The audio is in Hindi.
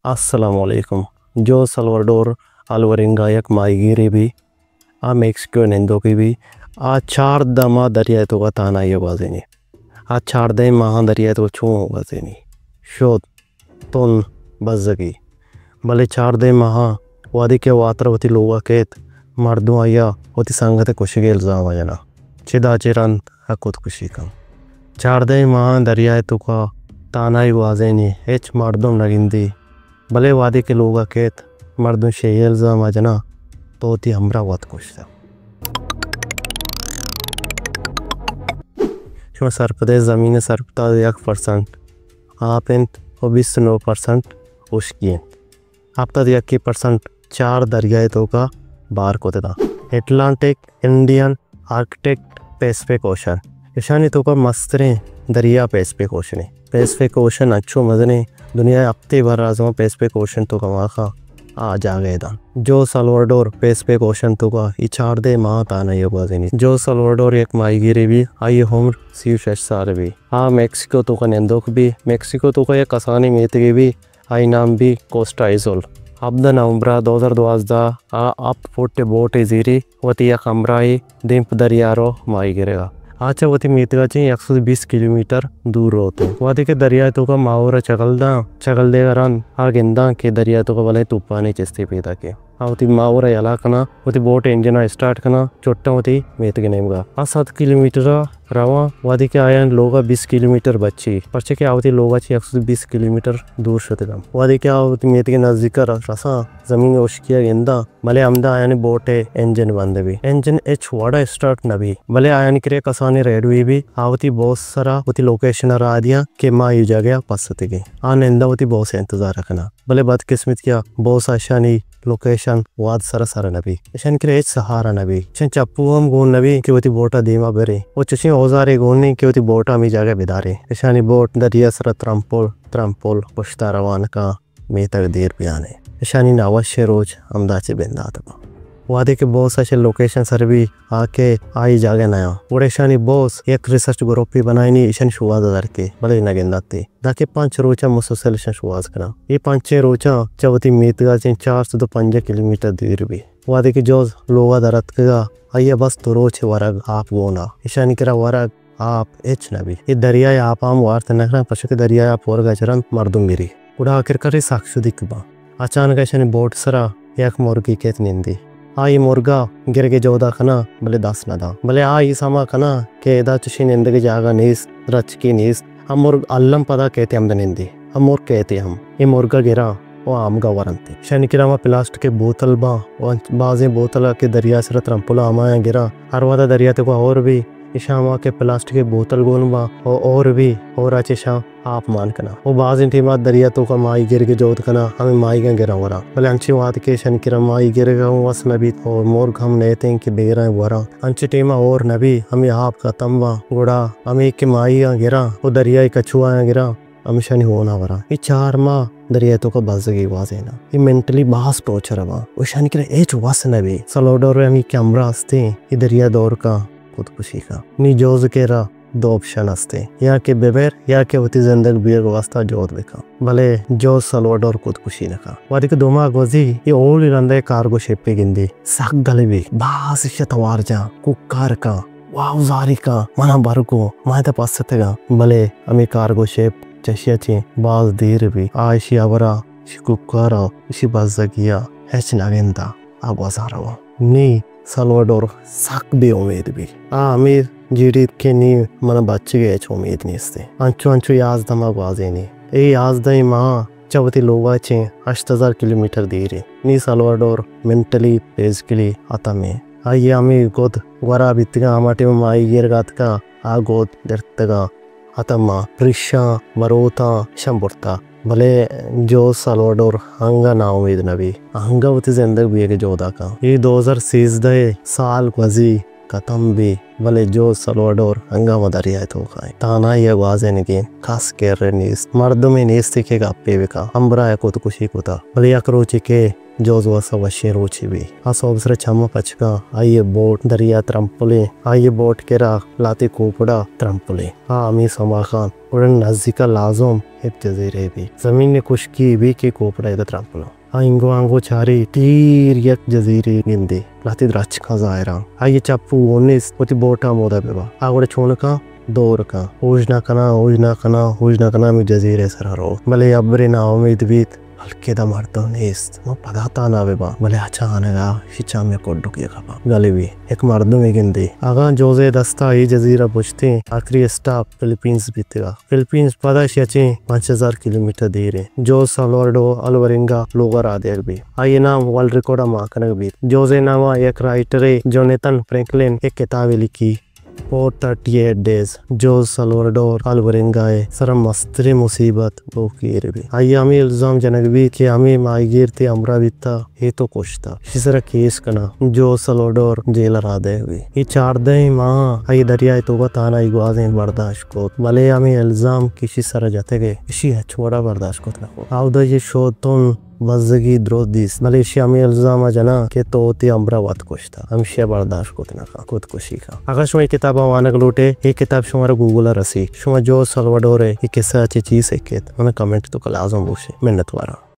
Assalamualaikum. Jo Salvador Alvarenga yak maigiri भी आ मेक्सिको नेंदो की भी आ चार दमा दरिया तो का ताना ये बाजेनी आ चार दे महा दरिया तो छू बाजेनी शोध तोन बज़गी भले चार दे महा वादी के वात्रवती लोगा केत मर्दों आया होती संगते कुशिगे इल्जाम आजना चिदा चिरन हकुत कुशी कम चार दे महा दरिया तो का ताना ही बाजेनी एच मर्दों नगिंदी भले वादी के लोगा केत मर्दों शे इल्जाम आजना तो ती हमरा वात कुशता शो सरपदे ज़मीन सरपता 1% आपें 29% उश्कियन अब तक 1% चार दरियाए तो का बार को देता Atlantic Indian Arctic Pacific ocean Ishani तो का मस्तरे दरिया पैसिफिक ओशन अच्छो मजने दुनिया हफ्ते भर आजमा पैसिफिक ओशन तो का वाखा आ जा गए था जो सल्वाडोर पैसिफिक ओशन तो का इचार दे माँ ताना ये बाज़ेनी जो सल्वाडोर एक माईगिरी भी आई होम सीव शशार भी हाँ मेक्सिको तो का नेंदोक भी मेक्सिको तो का एक कसानी मेतगी भी आई नाम भी कोस्टा इजोल अब द नवंबर 2012 आप फोटे बोट इजीरी वती एक अमराई दिंप दरियारो माईगिरेगा आचा वती मीतगा चाहिए 120 किलोमीटर दूर होते हैं वादी के दरिया तो का मावरा चगल देगा रन आ गेंदा के दरिया तो का वाले तूफानी चिस्ती पैदा के आवती मावरा ఎలా కనా वती बोट इंजन स्टार्ट कना चोट्टा वती मेतगे नेमगा आ 7 किलोमीटर रवा वादी के आयन लोगा 20 किलोमीटर बच्ची परचे के आवती लोगा 120 किलोमीटर दूर शतगम वादी के आवती मेतगे नजदीक रसा जमीन ओशकिया गेंदा भले अमदा आयन बोट इंजन बंद भी इंजन एच वाड़ा स्टार्ट नबी भले आयन करे कसानी रेडवी भी आवती बहुत सारा वती लोकेशन रा दिया के मा यू जगह पसतगे आ नेंदा वती बहुत इंतजार रखना भले बदकिस्मत क्या बहुत आशानी लोकेशन वाद सरा नबी शन करे सहारा नबी शन चप्पू हम गोन नबी कि वती बोटा दीमा बेरे वो चशी औजारे गोनी कि वती बोटा मी जगह बिदारे शानी बोट दरिया सर त्रम्पोल पुश्ता रवान का मे तक देर भी आने शानी नावश्य रोज अमदाचे बेंदा तबा वादे के बॉस ऐसे लोकेशन सर भी आके आई जागे नया उड़े शानी बॉस एक रिसर्च ग्रुप भी बनाई नहीं ईशन शुवाद के भले न गेंदाते दाके 5 रोचा मुसलसल शुवाद करा ये 5 रोचा चवती मीतगा 405 किलोमीटर दूर भी वादे के जो लोगा दरत का आइए बस तो रोच वरग आप गोना ईशानी करा वरग आप एच नबी ये दरिया आप आम वार्त नखरा पशु के दरिया आप और गचरन मर्दुम मेरी उड़ा आखिर करे साक्षु दिखबा अचानक ऐसे बोट सरा एक मुर्गी केत निंदी आई मुर्गा गिर के जोदा खना भले 10 न दा भले आई समा खना के दा चुशी निंदगी जागा नीस रच की नीस हम मुर्ग अल्लम पदा कहते हम निंदी हम मुर्ग कहते हम ये मुर्गा गिरा वो आम गा वरंती शनिकिरामा प्लास्टिक के बोतल बा बाजे बोतल के दरिया सर त्रंपुला आमाया गिरा हर वादा दरिया ते को और भी इशामा के प्लास्टिक के बोतल गोन बा और भी और अच्छे शाम आप मान कना वो बाज इंटीमा दरिया तो का माई गिर के जोत कना हमें माई का गिरा वरा भले अंची वाद के शनिकिरा माई गिरेगा वस नबी और मोर हम नेते हैं कि बेरा वरा अंची टीमा और नबी हमें आप का तंबा गुड़ा हमें के माई का गिरा वो दरिया कछुआ गिरा हमेशा नहीं होना वरा ये 4 माह दरिया तो का बजगी वाजे ना ये मेंटली बास टॉर्चर रहा वो शनिकिरा एच वस नबी सलोडोर हमें कैमरा हस्ते ये दरिया दौर का खुदकुशी का नी जोज के रा 2 ऑप्शन हस्ते या के बेबेर या के होती जिंदगी बीर वास्ता जोत बेका भले जो सलवाडोर खुदकुशी नका वादी के दोमा गोजी ये ओल रंदे कार्गो शिप पे गिंदी सक गले भी बास शतवार जा कुकार का वाव जारी का मना बरको मायता पासतेगा भले अमी कार्गो शिप चशियाची बाज देर भी आयशी अवरा कुकारा इसी बजगिया हेच नगेंदा अब वसारवा नी सल्वाडोर सक भी उम्मीद भी अमीर जीडी के नी मन बच्चे गए उम्मीद नहीं इससे अंचु याज दमा बाजे नहीं ये याज दई माँ चवती लोगा चे 8000 किलोमीटर दूर नी सल्वाडोर मेंटली फिजिकली आता में आइए अमी गोद वरा बितगा आमाटे में माई गिर गात का आ गोद दर्तगा अतम्मा रिशा वरोता शंबुरता भले जो सल्वाडोर हंगा ना उम्मीद नबी हंगा होती जिंदगी भी के जोदा का ये 2016 साल वजी खत्म भी वले जो सलवाडोर हंगामा दरिया तो खाए ताना ये वाजे निगे खास केर नीस मर्दमे नीस के गप्पे विका अंबरा को तो कुशी को था वले अक्रोची के जोज वसा वशे रोची भी आ सोबसरे चम्मा पचका आइए बोट दरिया त्रंपले आइए बोट केरा लाते कोपड़ा त्रंपले हाँ अमी समा खान उड़न नजदीका लाजोम एक जजीरे भी जमीन ने खुशकी भी के कोपड़ा इधर त्रंपलो हाँ इंगो आंगो चारी तीर यक जजीरे गिंदे लाते द्राच का जायरा आइए चप्पू ओनिस उती बोटा मोदा बेबा आगोड़े छोन का दौर का ओजना कना में जजीरे सरारो भले अब्रे ना उम्मीद बीत हल्के दा मर्दों नेस्त वो पदाता ना बेबा भले अच्छा आनेगा शिचा में कोड्डो किया खपा गले भी एक मर्दों में गिंदी आगा जोजे दस्ता ये जजीरा बुझते आखिरी स्टॉप फिलीपींस बीतेगा फिलीपींस पदा शेचे 5000 किलोमीटर दूर जो साल्वाडोर अल्वरिंगा लोगर आदेर भी आइए नाम वर्ल्ड रिकॉर्ड माकने भी जोजे नामा एक राइटर जोनेथन फ्रैंकलिन एक किताब लिखी 438 days जो साल्वाडोर अल्वरिंगाए सर मस्तरे मुसीबत वो की भी आइए हमें इल्जाम जनक भी कि हमें माइगीर थे अमरा बिता ये तो कुछ था इसी तरह केस कना जो साल्वाडोर जेल राधे हुई ये 4 दिन माँ आइए दरियाए तो बताना इगवाजें बर्दाश्त को भले हमें इल्जाम किसी तरह जाते गए इसी है छोड़ा बर्दाश्त को ना आओ ये शो तुम वज़गी द्रोदिस मलेशिया में इल्जाम जना के तो होती अमरावत कुछ था हम शे बर्दाश्त को ना का खुद कुशी का अगर शुमा किताब वानक लूटे ये किताब शुमारा गूगल रसी शुमा जो साल्वाडोर है ये किस्सा अच्छी चीज है के मैंने कमेंट तो कल आजम बोशे मिन्नत वारा।